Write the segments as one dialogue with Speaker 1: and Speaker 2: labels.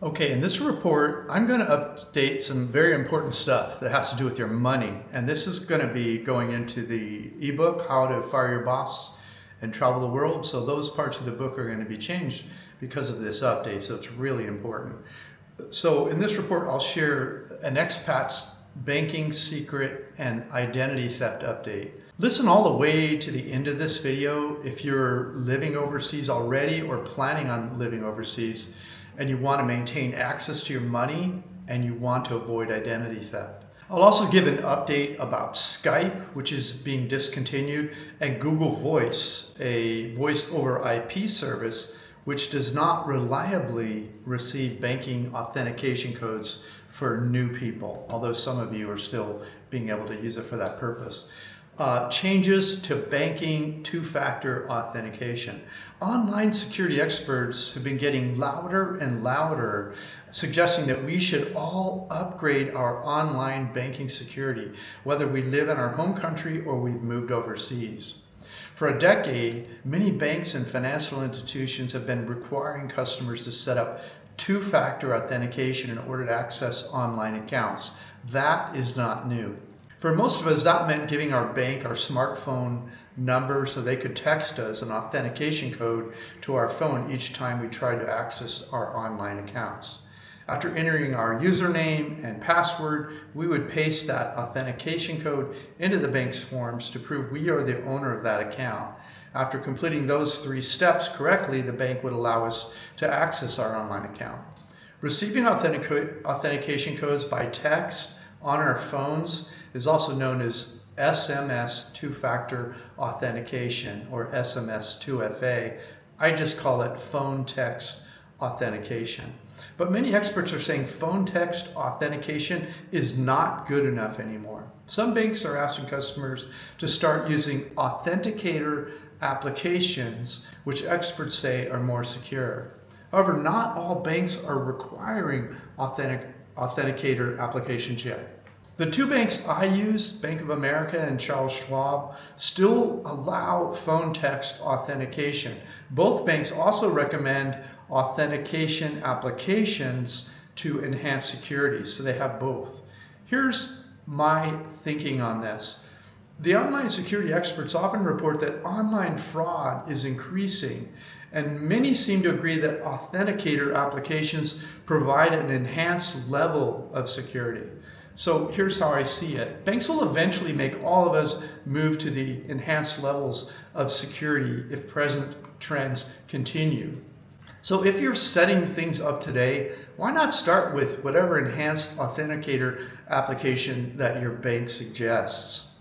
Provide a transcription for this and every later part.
Speaker 1: Okay, in this report, I'm going to update some very important stuff that has to do with your money. And this is going to be going into the ebook, How to Fire Your Boss and Travel the World. So those parts of the book are going to be changed because of this update. So it's really important. So in this report, I'll share an expat's banking secret and identity theft update. Listen all the way to the end of this video if you're living overseas already or planning on living overseas, and you want to maintain access to your money and you want to avoid identity theft. I'll also give an update about Skype, which is being discontinued, and Google Voice, a voice over IP service, which does not reliably receive banking authentication codes for new people, although some of you are still being able to use it for that purpose. Changes to banking two-factor authentication. Online security experts have been getting louder and louder, suggesting that we should all upgrade our online banking security, whether we live in our home country or we've moved overseas. For a decade, many banks and financial institutions have been requiring customers to set up two-factor authentication in order to access online accounts. That is not new. For most of us, that meant giving our bank our smartphone number so they could text us an authentication code to our phone each time we tried to access our online accounts. After entering our username and password, we would paste that authentication code into the bank's forms to prove we are the owner of that account. After completing those 3 steps correctly, the bank would allow us to access our online account. Receiving authentication codes by text on our phones is also known as SMS two-factor authentication, or SMS 2FA. I just call it phone text authentication. But many experts are saying phone text authentication is not good enough anymore. Some banks are asking customers to start using authenticator applications, which experts say are more secure. However, not all banks are requiring authenticator applications yet. The 2 banks I use, Bank of America and Charles Schwab, still allow phone text authentication. Both banks also recommend authentication applications to enhance security, so they have both. Here's my thinking on this. The online security experts often report that online fraud is increasing, and many seem to agree that authenticator applications provide an enhanced level of security. So here's how I see it. Banks will eventually make all of us move to the enhanced levels of security if present trends continue. So if you're setting things up today, why not start with whatever enhanced authenticator application that your bank suggests?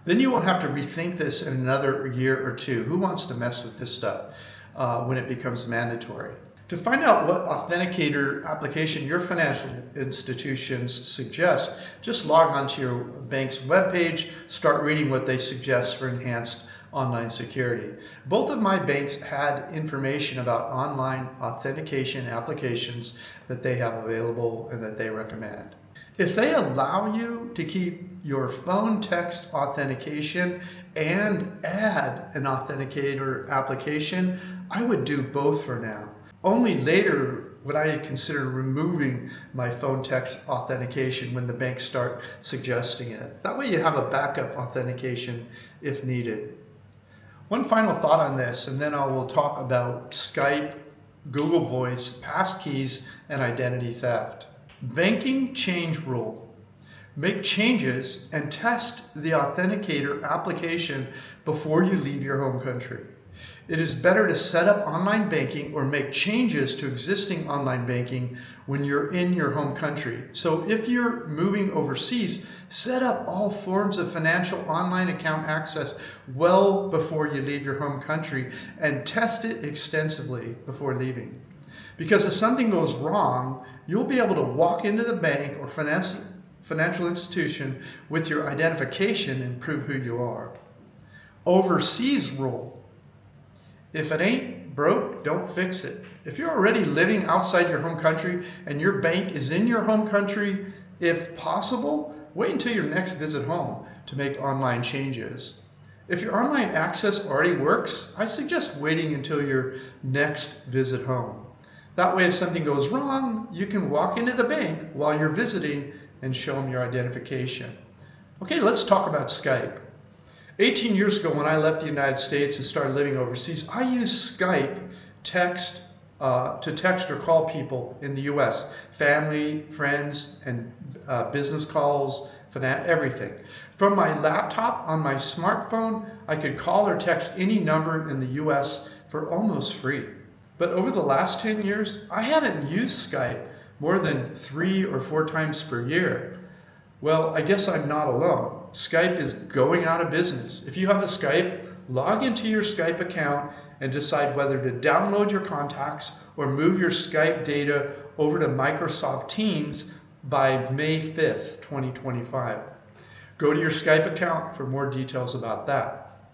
Speaker 1: Then you won't have to rethink this in another year or 2. Who wants to mess with this stuff when it becomes mandatory? To find out what authenticator application your financial institutions suggest, just log on to your bank's webpage, start reading what they suggest for enhanced online security. Both of my banks had information about online authentication applications that they have available and that they recommend. If they allow you to keep your phone text authentication and add an authenticator application, I would do both for now. Only later would I consider removing my phone text authentication when the banks start suggesting it. That way you have a backup authentication if needed. One final thought on this, and then I will talk about Skype, Google Voice, passkeys, and identity theft. Banking change rule. Make changes and test the authenticator application before you leave your home country. It is better to set up online banking or make changes to existing online banking when you're in your home country. So if you're moving overseas, set up all forms of financial online account access well before you leave your home country and test it extensively before leaving. Because if something goes wrong, you'll be able to walk into the bank or financial institution with your identification and prove who you are. Overseas rule. If it ain't broke, don't fix it. If you're already living outside your home country and your bank is in your home country, if possible, wait until your next visit home to make online changes. If your online access already works, I suggest waiting until your next visit home. That way, if something goes wrong, you can walk into the bank while you're visiting and show them your identification. Okay, let's talk about Skype. 18 years ago, when I left the United States and started living overseas, I used Skype to text or call people in the US, family, friends, and business calls, everything. From my laptop on my smartphone, I could call or text any number in the US for almost free. But over the last 10 years, I haven't used Skype more than 3 or 4 times per year. Well, I guess I'm not alone. Skype is going out of business. If you have a Skype, log into your Skype account and decide whether to download your contacts or move your Skype data over to Microsoft Teams by May 5th, 2025. Go to your Skype account for more details about that.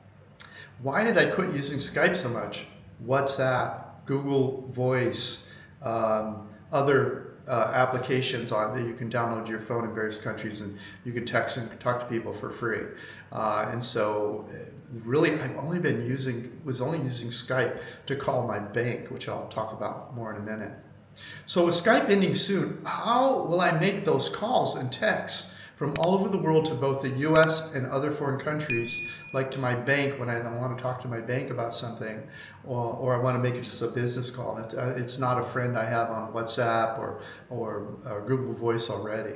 Speaker 1: Why did I quit using Skype so much? WhatsApp, Google Voice, other applications that you can download to your phone in various countries, and you can text and talk to people for free. And so really I've only was only using Skype to call my bank, which I'll talk about more in a minute. So with Skype ending soon, how will I make those calls and texts from all over the world to both the US and other foreign countries, like to my bank when I want to talk to my bank about something, or I want to make it just a business call? It's not a friend I have on WhatsApp or Google Voice already.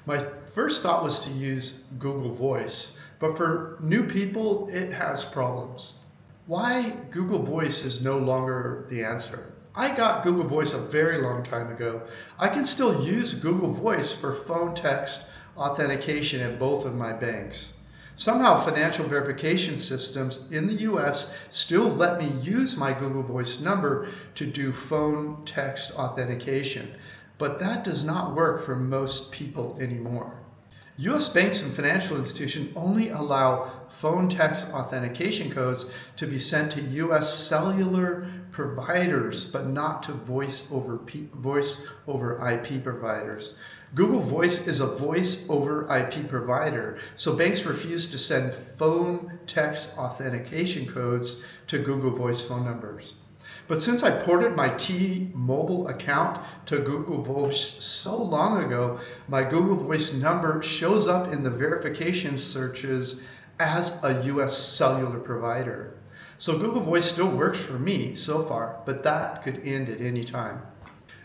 Speaker 1: My first thought was to use Google Voice, but for new people, it has problems. Why Google Voice is no longer the answer? I got Google Voice a very long time ago. I can still use Google Voice for phone text authentication at both of my banks. Somehow financial verification systems in the US still let me use my Google Voice number to do phone text authentication, but that does not work for most people anymore. US banks and financial institutions only allow phone text authentication codes to be sent to US cellular providers, but not to voice over IP providers. Google Voice is a voice over IP provider, so banks refuse to send phone text authentication codes to Google Voice phone numbers. But since I ported my T-Mobile account to Google Voice so long ago, my Google Voice number shows up in the verification searches as a US cellular provider. So Google Voice still works for me so far, but that could end at any time.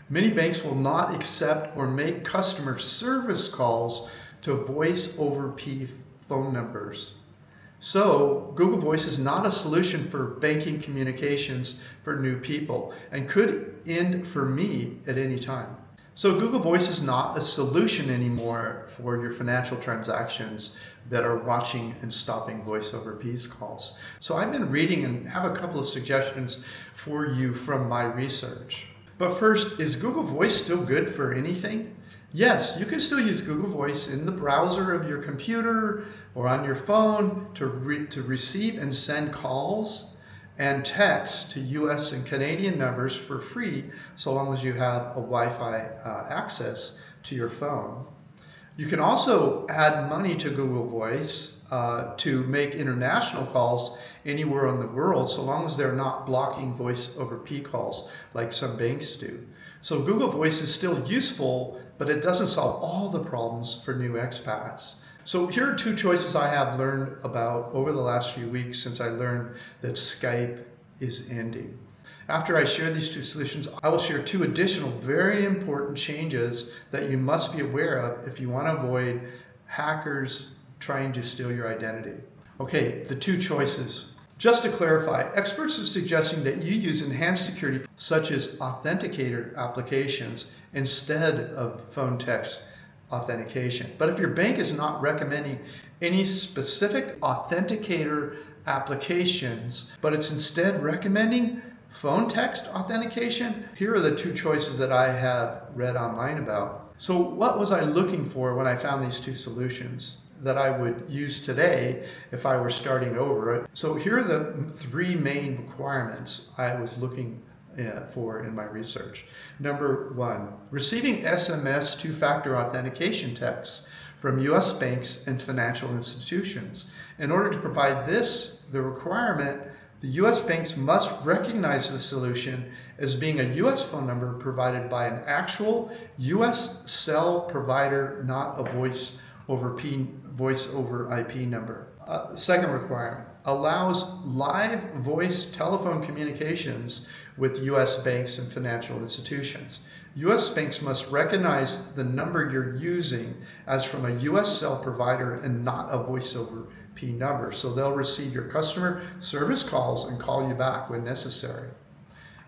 Speaker 1: Many banks will not accept or make customer service calls to voice over IP phone numbers. So Google Voice is not a solution for banking communications for new people and could end for me at any time. So Google Voice is not a solution anymore for your financial transactions that are watching and stopping voice over IP calls. So I've been reading and have a couple of suggestions for you from my research. But first, is Google Voice still good for anything? Yes, you can still use Google Voice in the browser of your computer or on your phone to receive and send calls and texts to US and Canadian numbers for free, so long as you have a Wi-Fi access to your phone. You can also add money to Google Voice to make international calls anywhere in the world, so long as they're not blocking voice over IP calls like some banks do. So Google Voice is still useful, but it doesn't solve all the problems for new expats. So here are 2 choices I have learned about over the last few weeks since I learned that Skype is ending. After I share these 2 solutions, I will share 2 additional very important changes that you must be aware of if you want to avoid hackers trying to steal your identity. Okay, the 2 choices. Just to clarify, experts are suggesting that you use enhanced security such as authenticator applications instead of phone text authentication. But if your bank is not recommending any specific authenticator applications, but it's instead recommending phone text authentication, here are the 2 choices that I have read online about. So what was I looking for when I found these 2 solutions that I would use today if I were starting over? So here are the 3 main requirements I was looking for in my research. Number 1, receiving SMS 2-factor authentication texts from US banks and financial institutions. In order to provide this, the requirement, the US banks must recognize the solution as being a U.S. phone number provided by an actual U.S. cell provider, not a voice over IP number. Second requirement, allows live voice telephone communications with U.S. banks and financial institutions. U.S. banks must recognize the number you're using as from a U.S. cell provider and not a voice over IP number. So they'll receive your customer service calls and call you back when necessary.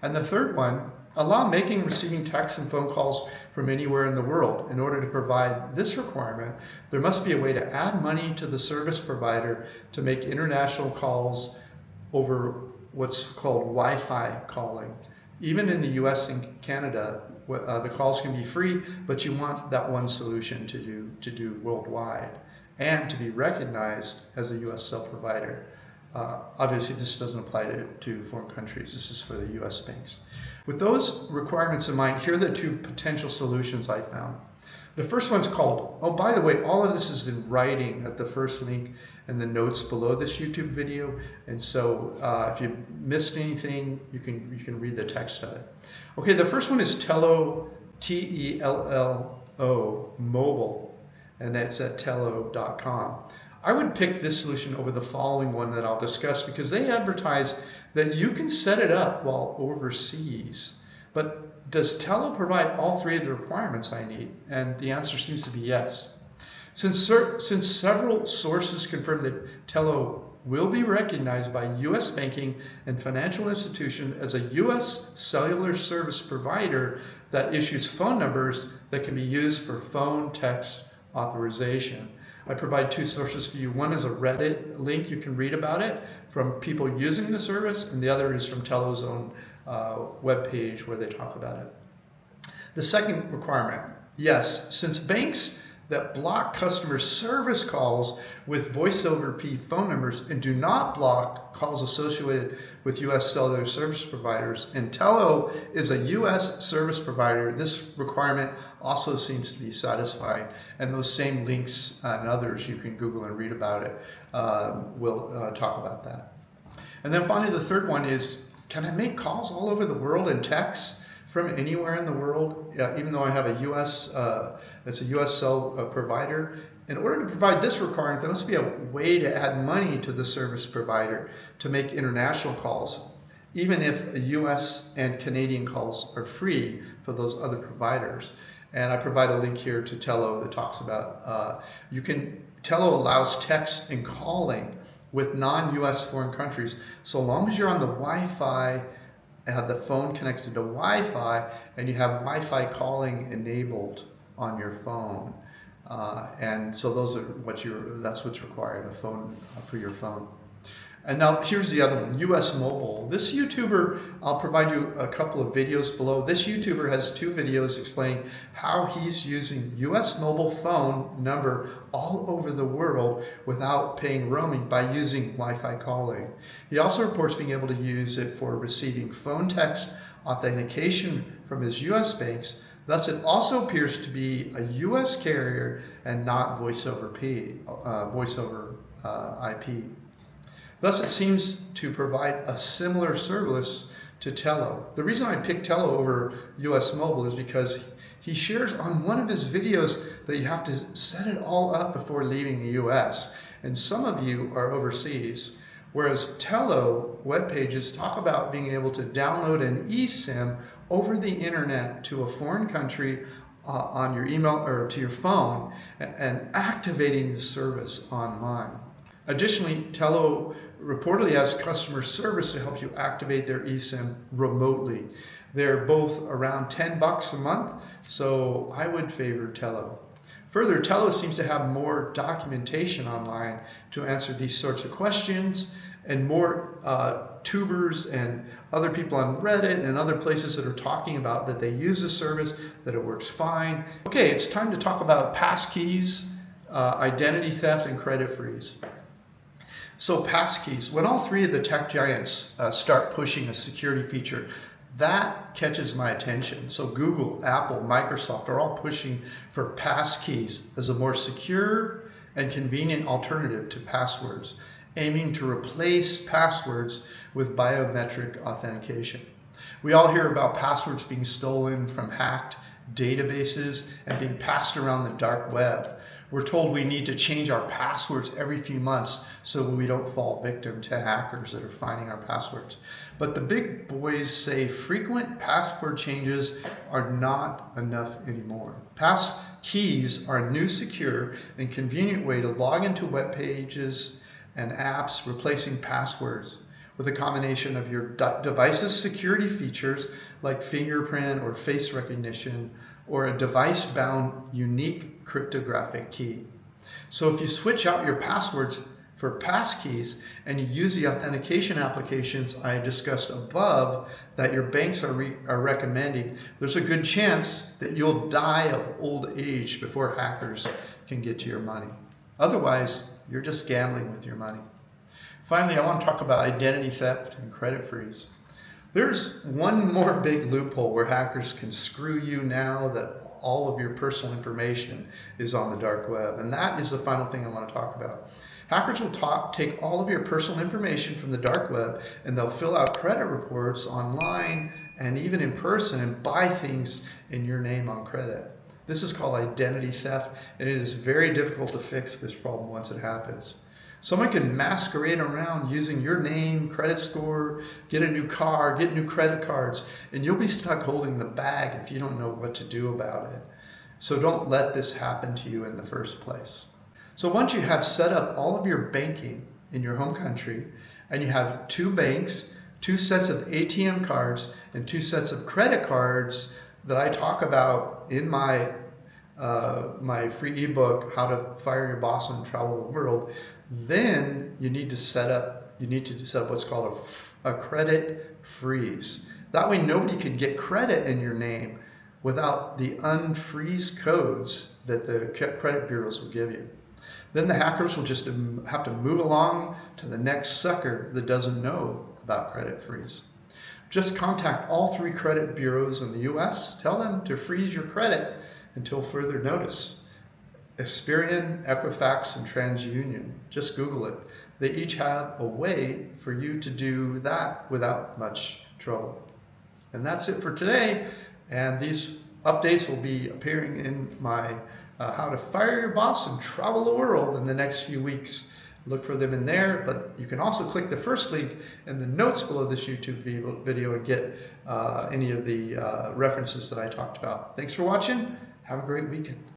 Speaker 1: And the third one, allow making and receiving texts and phone calls from anywhere in the world. In order to provide this requirement, there must be a way to add money to the service provider to make international calls over what's called Wi-Fi calling. Even in the US and Canada, the calls can be free, but you want that one solution to do worldwide and to be recognized as a US cell provider. Obviously, this doesn't apply to foreign countries. This is for the US banks. With those requirements in mind, here are the two potential solutions I found. The first one's called, oh, by the way, all of this is in writing at the first link and the notes below this YouTube video. And so if you missed anything, you can read the text of it. Okay, the first one is Tello, T-E-L-L-O, mobile, and that's at tello.com. I would pick this solution over the following one that I'll discuss because they advertise that you can set it up while overseas. But does Tello provide all three of the requirements I need? And the answer seems to be yes. Since several sources confirm that Tello will be recognized by U.S. banking and financial institution as a U.S. cellular service provider that issues phone numbers that can be used for phone text authorization. I provide two sources for you. One is a Reddit link, you can read about it from people using the service, and the other is from Tello's own webpage where they talk about it. The second requirement, yes, since banks that block customer service calls with voice over IP phone numbers and do not block calls associated with U.S. cellular service providers, and Tello is a U.S. service provider, this requirement also seems to be satisfied. And those same links and others you can Google and read about it. We'll talk about that. And then finally, the third one is, can I make calls all over the world and text from anywhere in the world, even though I have a U.S. It's a U.S. cell provider? In order to provide this requirement, there must be a way to add money to the service provider to make international calls, even if U.S. and Canadian calls are free for those other providers. And I provide a link here to Tello that talks about, Tello allows text and calling with non-U.S. foreign countries, so long as you're on the Wi-Fi, have the phone connected to Wi-Fi, and you have Wi-Fi calling enabled on your phone. And so those are that's what's required, a phone for your phone. And now here's the other one, US Mobile. This YouTuber, I'll provide you a couple of videos below. This YouTuber has two videos explaining how he's using US mobile phone number all over the world without paying roaming by using Wi-Fi calling. He also reports being able to use it for receiving phone text authentication from his US banks. Thus, it also appears to be a US carrier and not voice over IP. Thus, it seems to provide a similar service to Tello. The reason I picked Tello over US Mobile is because he shares on one of his videos that you have to set it all up before leaving the US. And some of you are overseas, whereas Tello web pages talk about being able to download an eSIM over the internet to a foreign country on your email or to your phone and activating the service online. Additionally, Tello reportedly has customer service to help you activate their eSIM remotely. They're both around $10 a month, so I would favor Tello. Further, Tello seems to have more documentation online to answer these sorts of questions, and more tubers and other people on Reddit and other places that are talking about that they use the service, that it works fine. Okay, it's time to talk about passkeys, identity theft, and credit freeze. So passkeys, when all three of the tech giants start pushing a security feature, that catches my attention. So Google, Apple, Microsoft are all pushing for passkeys as a more secure and convenient alternative to passwords, aiming to replace passwords with biometric authentication. We all hear about passwords being stolen from hacked databases and being passed around the dark web. We're told we need to change our passwords every few months so we don't fall victim to hackers that are finding our passwords. But the big boys say frequent password changes are not enough anymore. Pass keys are a new, secure, and convenient way to log into web pages and apps, replacing passwords with a combination of your device's security features like fingerprint or face recognition, or a device-bound unique cryptographic key. So if you switch out your passwords for pass keys and you use the authentication applications I discussed above that your banks are recommending, there's a good chance that you'll die of old age before hackers can get to your money. Otherwise, you're just gambling with your money. Finally, I want to talk about identity theft and credit freeze. There's one more big loophole where hackers can screw you now that all of your personal information is on the dark web, and that is the final thing I want to talk about. Hackers will take all of your personal information from the dark web, and they'll fill out credit reports online and even in person and buy things in your name on credit. This is called identity theft, and it is very difficult to fix this problem once it happens. Someone can masquerade around using your name, credit score, get a new car, get new credit cards, and you'll be stuck holding the bag if you don't know what to do about it. So don't let this happen to you in the first place. So once you have set up all of your banking in your home country, and you have 2 banks, 2 sets of ATM cards, and 2 sets of credit cards that I talk about in my free ebook, How to Fire Your Boss and Travel the World, then you need to set up what's called a credit freeze. That way nobody can get credit in your name without the unfreeze codes that the credit bureaus will give you. Then the hackers will just have to move along to the next sucker that doesn't know about credit freeze. Just contact all 3 credit bureaus in the US, tell them to freeze your credit until further notice. Experian, Equifax, and TransUnion. Just Google it. They each have a way for you to do that without much trouble. And that's it for today. And these updates will be appearing in my How to Fire Your Boss and Travel the World in the next few weeks. Look for them in there, but you can also click the first link in the notes below this YouTube video and get any of the references that I talked about. Thanks for watching. Have a great weekend.